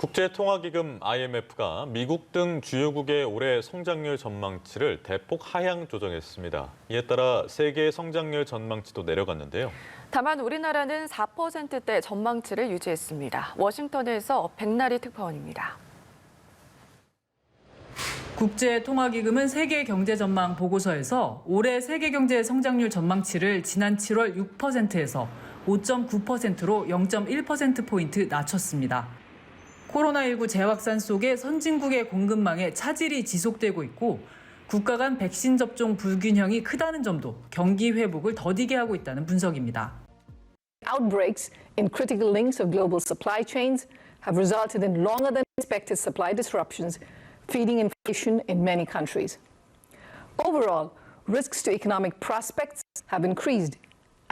국제통화기금 IMF가 미국 등 주요국의 올해 성장률 전망치를 대폭 하향 조정했습니다. 이에 따라 세계 성장률 전망치도 내려갔는데요. 다만 우리나라는 4%대 전망치를 유지했습니다. 워싱턴에서 백나리 특파원입니다. 국제통화기금은 세계경제전망 보고서에서 올해 세계경제 성장률 전망치를 지난 7월 6%에서 5.9%로 0.1%포인트 낮췄습니다. 코로나19 재확산 속에 선진국의 공급망에 차질이 지속되고 있고 국가 간 백신 접종 불균형이 크다는 점도 경기 회복을 더디게 하고 있다는 분석입니다. Outbreaks in critical links of global supply chains have resulted in longer than expected supply disruptions, feeding inflation in many countries. Overall, risks to economic prospects have increased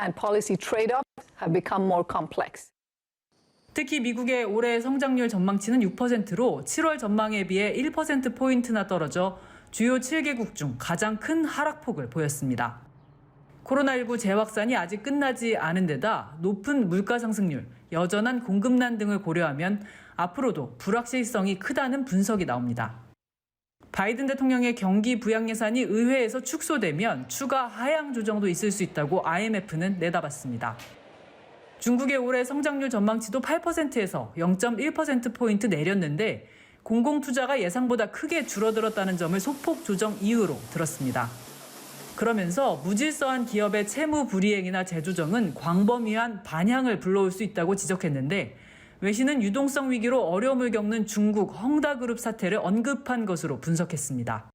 and policy trade-offs have become more complex. 특히 미국의 올해 성장률 전망치는 6%로 7월 전망에 비해 1%포인트나 떨어져 주요 7개국 중 가장 큰 하락폭을 보였습니다. 코로나19 재확산이 아직 끝나지 않은 데다 높은 물가 상승률, 여전한 공급난 등을 고려하면 앞으로도 불확실성이 크다는 분석이 나옵니다. 바이든 대통령의 경기 부양 예산이 의회에서 축소되면 추가 하향 조정도 있을 수 있다고 IMF는 내다봤습니다. 중국의 올해 성장률 전망치도 8%에서 0.1%포인트 내렸는데 공공투자가 예상보다 크게 줄어들었다는 점을 소폭 조정 이유로 들었습니다. 그러면서 무질서한 기업의 채무 불이행이나 재조정은 광범위한 반향을 불러올 수 있다고 지적했는데 외신은 유동성 위기로 어려움을 겪는 중국 헝다그룹 사태를 언급한 것으로 분석했습니다.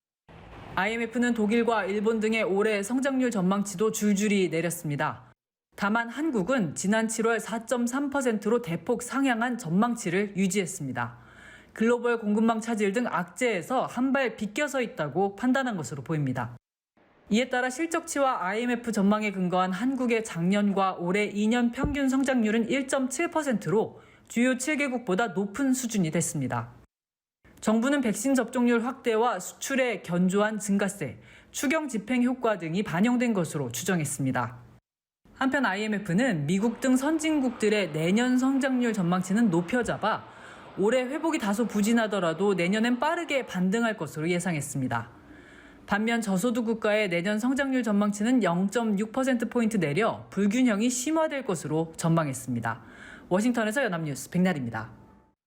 IMF는 독일과 일본 등의 올해 성장률 전망치도 줄줄이 내렸습니다. 다만 한국은 지난 7월 4.3%로 대폭 상향한 전망치를 유지했습니다. 글로벌 공급망 차질 등 악재에서 한 발 비껴서 있다고 판단한 것으로 보입니다. 이에 따라 실적치와 IMF 전망에 근거한 한국의 작년과 올해 2년 평균 성장률은 1.7%로 주요 7개국보다 높은 수준이 됐습니다. 정부는 백신 접종률 확대와 수출의 견조한 증가세, 추경 집행 효과 등이 반영된 것으로 추정했습니다. 한편 IMF는 미국 등 선진국들의 내년 성장률 전망치는 높여 잡아 올해 회복이 다소 부진하더라도 내년엔 빠르게 반등할 것으로 예상했습니다. 반면 저소득 국가의 내년 성장률 전망치는 0.6%포인트 내려 불균형이 심화될 것으로 전망했습니다. 워싱턴에서 연합뉴스 백나리입니다.